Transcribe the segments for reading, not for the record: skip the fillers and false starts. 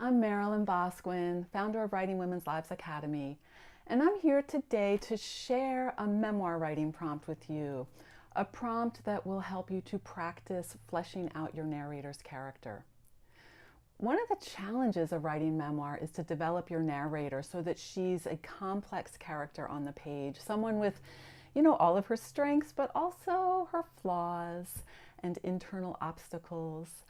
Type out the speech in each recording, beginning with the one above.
I'm Marilyn Bosquin, founder of Writing Women's Lives Academy, and I'm here today to share a memoir writing prompt with you, a prompt that will help you to practice fleshing out your narrator's character. One of the challenges of writing memoir is to develop your narrator so that she's a complex character on the page, someone with, all of her strengths, but also her flaws and internal obstacles.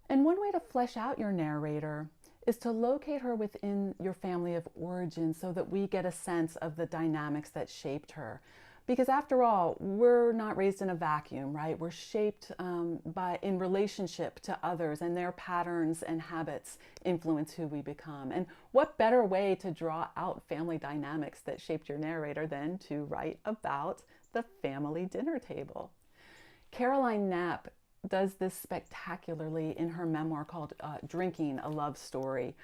And one way to flesh out your narrator is to locate her within your family of origin so that we get a sense of the dynamics that shaped her. Because after all, we're not raised in a vacuum, right? We're shaped in relationship to others, and their patterns and habits influence who we become. And what better way to draw out family dynamics that shaped your narrator than to write about the family dinner table? Caroline Knapp does this spectacularly in her memoir called Drinking a Love Story.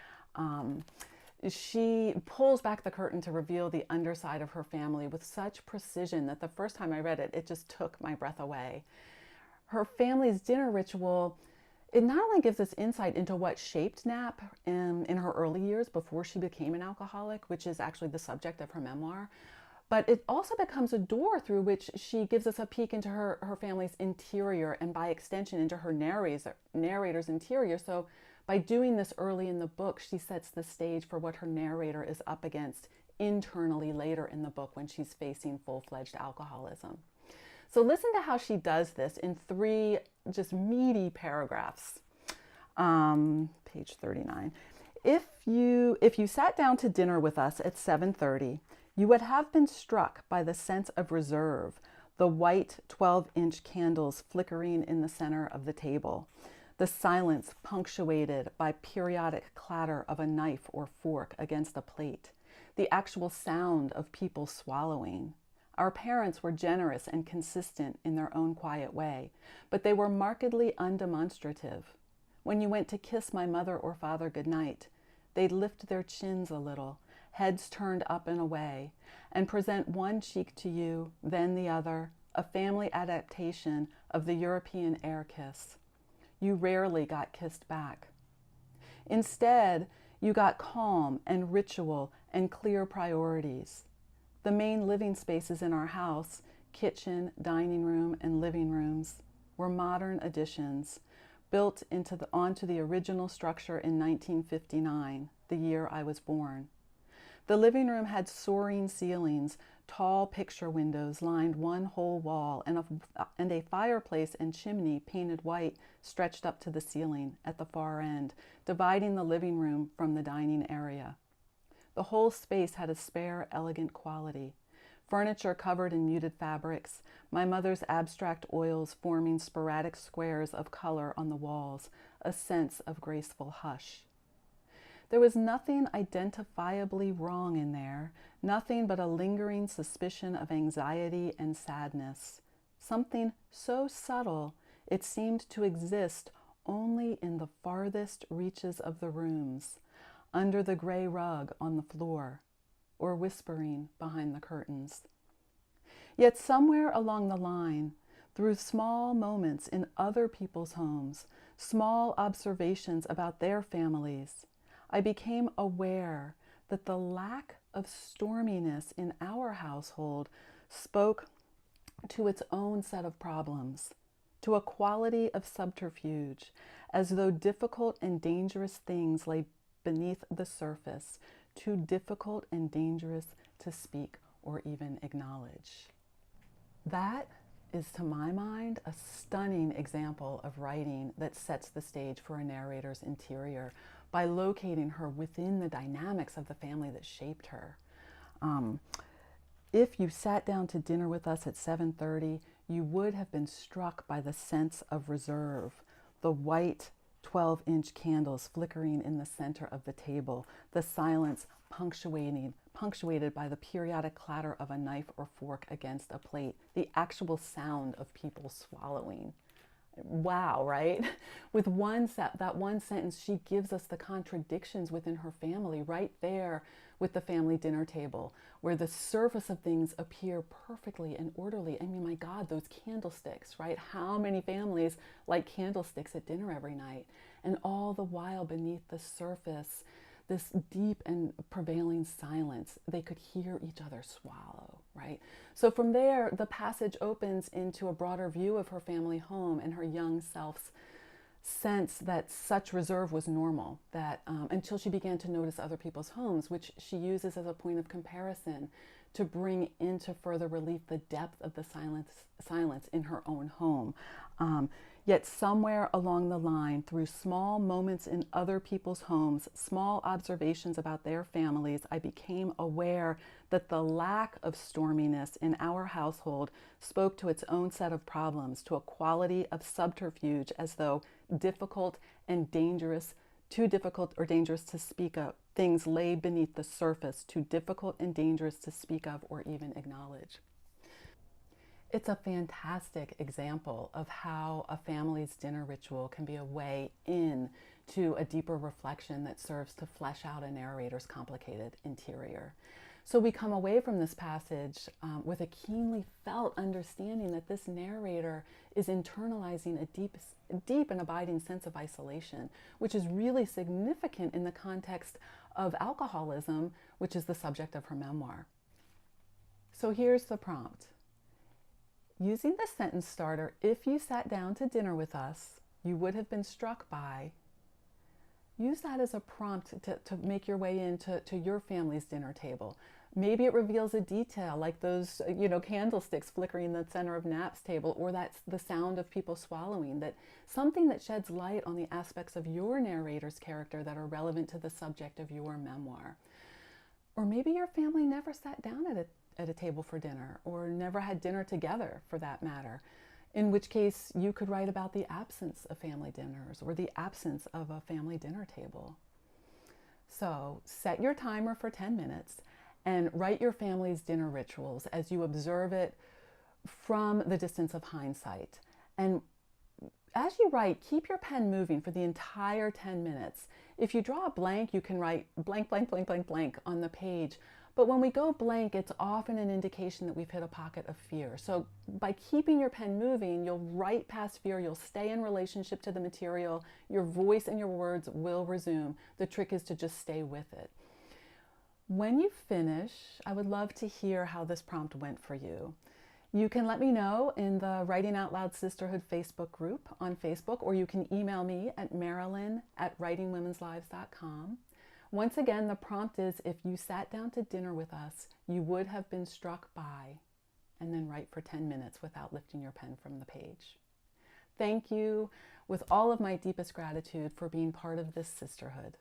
She pulls back the curtain to reveal the underside of her family with such precision that the first time I read it, it just took my breath away. Her family's dinner ritual, it not only gives us insight into what shaped Knapp in her early years before she became an alcoholic, which is actually the subject of her memoir, but it also becomes a door through which she gives us a peek into her family's interior, and by extension into her narrator's interior. So by doing this early in the book, she sets the stage for what her narrator is up against internally later in the book when she's facing full-fledged alcoholism. So listen to how she does this in 3 just meaty paragraphs. Page 39. If you sat down to dinner with us at 7:30, you would have been struck by the sense of reserve, the white 12-inch candles flickering in the center of the table, the silence punctuated by periodic clatter of a knife or fork against a plate, the actual sound of people swallowing. Our parents were generous and consistent in their own quiet way, but they were markedly undemonstrative. When you went to kiss my mother or father goodnight, they'd lift their chins a little, heads turned up and away, and present one cheek to you, then the other, a family adaptation of the European air kiss. You rarely got kissed back. Instead, you got calm and ritual and clear priorities. The main living spaces in our house, kitchen, dining room, and living rooms, were modern additions built onto the original structure in 1959, the year I was born. The living room had soaring ceilings, tall picture windows lined one whole wall, and a fireplace and chimney painted white stretched up to the ceiling at the far end, dividing the living room from the dining area. The whole space had a spare, elegant quality. Furniture covered in muted fabrics, my mother's abstract oils forming sporadic squares of color on the walls, a sense of graceful hush. There was nothing identifiably wrong in there, nothing but a lingering suspicion of anxiety and sadness, something so subtle it seemed to exist only in the farthest reaches of the rooms, under the gray rug on the floor, or whispering behind the curtains. Yet somewhere along the line, through small moments in other people's homes, small observations about their families, I became aware that the lack of storminess in our household spoke to its own set of problems, to a quality of subterfuge, as though difficult and dangerous things lay beneath the surface, too difficult and dangerous to speak or even acknowledge. That is, to my mind, a stunning example of writing that sets the stage for a narrator's interior by locating her within the dynamics of the family that shaped her. If you sat down to dinner with us at 7:30, you would have been struck by the sense of reserve, the white 12-inch candles flickering in the center of the table, the silence punctuated by the periodic clatter of a knife or fork against a plate, the actual sound of people swallowing. Wow, right? With that one sentence, she gives us the contradictions within her family right there with the family dinner table, where the surface of things appear perfectly and orderly. I mean, my God, those candlesticks, right? How many families light candlesticks at dinner every night? And all the while, beneath the surface, this deep and prevailing silence, they could hear each other swallow, right? So from there, the passage opens into a broader view of her family home and her young self's sense that such reserve was normal, that until she began to notice other people's homes, which she uses as a point of comparison to bring into further relief the depth of the silence in her own home. Yet somewhere along the line, through small moments in other people's homes, small observations about their families, I became aware that the lack of storminess in our household spoke to its own set of problems, to a quality of subterfuge, as though difficult and dangerous, too difficult or dangerous to speak of, things lay beneath the surface, too difficult and dangerous to speak of or even acknowledge. It's a fantastic example of how a family's dinner ritual can be a way in to a deeper reflection that serves to flesh out a narrator's complicated interior. So we come away from this passage with a keenly felt understanding that this narrator is internalizing a deep and abiding sense of isolation, which is really significant in the context of alcoholism, which is the subject of her memoir. So here's the prompt. Using the sentence starter, if you sat down to dinner with us, you would have been struck by. Use that as a prompt to make your way into your family's dinner table. Maybe it reveals a detail like those, candlesticks flickering in the center of Nap's table, or that's the sound of people swallowing, that something that sheds light on the aspects of your narrator's character that are relevant to the subject of your memoir. Or maybe your family never sat down at a table for dinner, or never had dinner together for that matter, in which case you could write about the absence of family dinners or the absence of a family dinner table. So set your timer for 10 minutes and write your family's dinner rituals as you observe it from the distance of hindsight. And as you write, keep your pen moving for the entire 10 minutes. If you draw a blank, you can write blank, blank, blank, blank, blank on the page. But when we go blank, it's often an indication that we've hit a pocket of fear. So by keeping your pen moving, you'll write past fear, you'll stay in relationship to the material, your voice and your words will resume. The trick is to just stay with it. When you finish, I would love to hear how this prompt went for you. You can let me know in the Writing Out Loud Sisterhood Facebook group on Facebook, or you can email me at marilyn@writingwomenslives.com. Once again, the prompt is, if you sat down to dinner with us, you would have been struck by, and then write for 10 minutes without lifting your pen from the page. Thank you with all of my deepest gratitude for being part of this sisterhood.